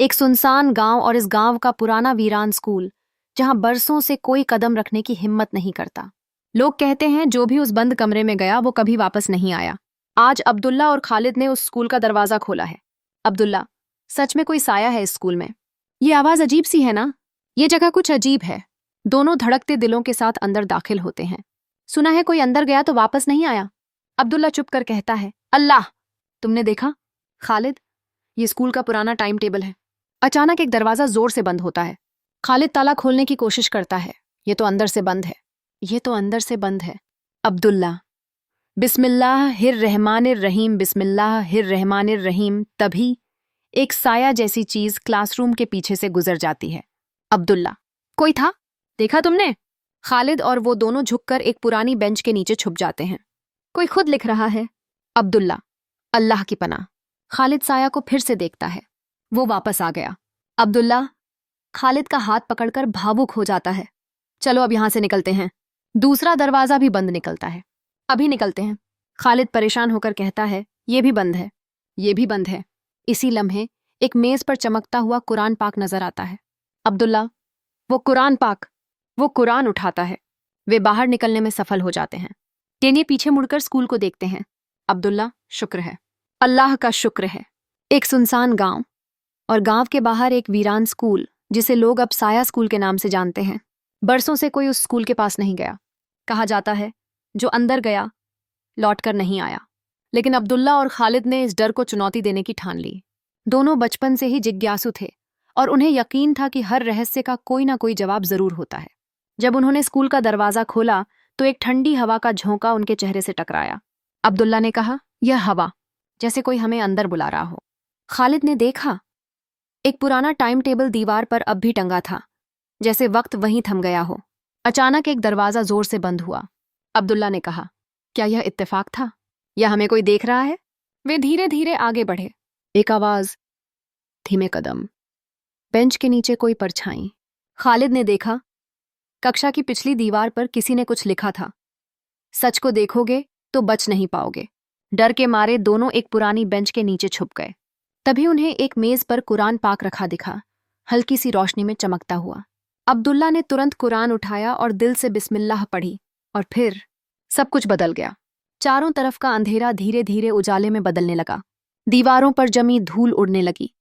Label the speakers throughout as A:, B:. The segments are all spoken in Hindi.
A: एक सुनसान गांव और इस गांव का पुराना वीरान स्कूल, जहां बरसों से कोई कदम रखने की हिम्मत नहीं करता। लोग कहते हैं जो भी उस बंद कमरे में गया वो कभी वापस नहीं आया। आज अब्दुल्ला और खालिद ने उस स्कूल का दरवाजा खोला है। अब्दुल्ला, सच में कोई साया है इस स्कूल में? ये आवाज अजीब सी है ना? ये जगह कुछ अजीब है। दोनों धड़कते दिलों के साथ अंदर दाखिल होते हैं। सुना है कोई अंदर गया तो वापस नहीं आया। अब्दुल्ला चुप कर कहता है, अल्लाह! तुमने देखा? खालिद, ये स्कूल का पुराना टाइम टेबल है। अचानक एक दरवाजा जोर से बंद होता है। खालिद ताला खोलने की कोशिश करता है। ये तो अंदर से बंद है। ये तो अंदर से बंद है। अब्दुल्ला, बिस्मिल्लाहिर्रहमानिर्रहीम, बिस्मिल्लाहिर्रहमानिर्रहीम। तभी एक साया जैसी चीज क्लासरूम के पीछे से गुजर जाती है। अब्दुल्ला, कोई था? देखा तुमने? खालिद और वो दोनों झुककर एक पुरानी बेंच के नीचे छुप जाते हैं। कोई खुद लिख रहा है। अब्दुल्ला, अल्लाह की पनाह। खालिद साया को फिर से देखता है। वो वापस आ गया। अब्दुल्ला खालिद का हाथ पकड़कर भावुक हो जाता है। चलो अब यहां से निकलते हैं। दूसरा दरवाजा भी बंद निकलता है। अभी निकलते हैं। खालिद परेशान होकर कहता है, ये भी बंद है, ये भी बंद है। इसी लम्हे एक मेज पर चमकता हुआ कुरान पाक नजर आता है। अब्दुल्ला, वो कुरान पाक! वो कुरान उठाता है। वे बाहर निकलने में सफल हो जाते हैं। टेनिए पीछे मुड़कर स्कूल को देखते हैं। अब्दुल्ला, शुक्र है, अल्लाह का शुक्र है। एक सुनसान गांव और गांव के बाहर एक वीरान स्कूल, जिसे लोग अब साया स्कूल के नाम से जानते हैं। बरसों से कोई उस स्कूल के पास नहीं गया। कहा जाता है जो अंदर गया लौटकर नहीं आया। लेकिन अब्दुल्ला और खालिद ने इस डर को चुनौती देने की ठान ली। दोनों बचपन से ही जिज्ञासु थे और उन्हें यकीन था कि हर रहस्य का कोई ना कोई जवाब जरूर होता है। जब उन्होंने स्कूल का दरवाजा खोला तो एक ठंडी हवा का झोंका उनके चेहरे से टकराया। अब्दुल्ला ने कहा, यह हवा जैसे कोई हमें अंदर बुला रहा हो। खालिद ने देखा, एक पुराना टाइम टेबल दीवार पर अब भी टंगा था, जैसे वक्त वहीं थम गया हो। अचानक एक दरवाजा जोर से बंद हुआ। अब्दुल्ला ने कहा, क्या यह इत्तेफाक था या हमें कोई देख रहा है? वे धीरे धीरे आगे बढ़े। एक आवाज, धीमे कदम, बेंच के नीचे कोई परछाई। खालिद ने देखा, कक्षा की पिछली दीवार पर किसी ने कुछ लिखा था, सच को देखोगे तो बच नहीं पाओगे। डर के मारे दोनों एक पुरानी बेंच के नीचे छुप गए। तभी उन्हें एक मेज पर कुरान पाक रखा दिखा, हल्की सी रोशनी में चमकता हुआ। अब्दुल्ला ने तुरंत कुरान उठाया और दिल से बिस्मिल्लाह पढ़ी, और फिर सब कुछ बदल गया। चारों तरफ का अंधेरा धीरे धीरे उजाले में बदलने लगा। दीवारों पर जमी धूल उड़ने लगी।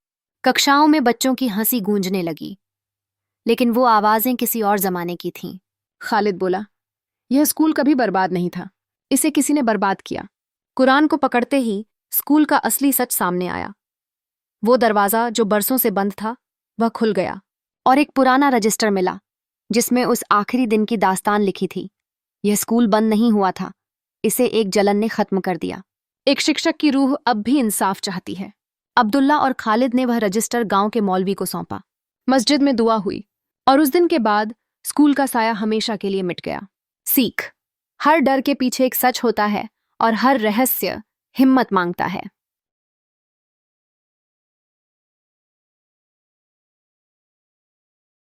A: कक्षाओं में बच्चों की हंसी गूंजने लगी, लेकिन वो आवाजें किसी और जमाने की थीं। खालिद बोला, यह स्कूल कभी बर्बाद नहीं था, इसे किसी ने बर्बाद किया। कुरान को पकड़ते ही स्कूल का असली सच सामने आया। वो दरवाजा जो बरसों से बंद था वह खुल गया और एक पुराना रजिस्टर मिला जिसमें उस आखिरी दिन की दास्तान लिखी थी। यह स्कूल बंद नहीं हुआ था, इसे एक जलन ने खत्म कर दिया। एक शिक्षक की रूह अब भी इंसाफ चाहती है। अब्दुल्ला और खालिद ने वह रजिस्टर गांव के मौलवी को सौंपा। मस्जिद में दुआ हुई और उस दिन के बाद स्कूल का साया हमेशा के लिए मिट गया। सीख, हर डर के पीछे एक सच होता है और हर रहस्य हिम्मत मांगता है।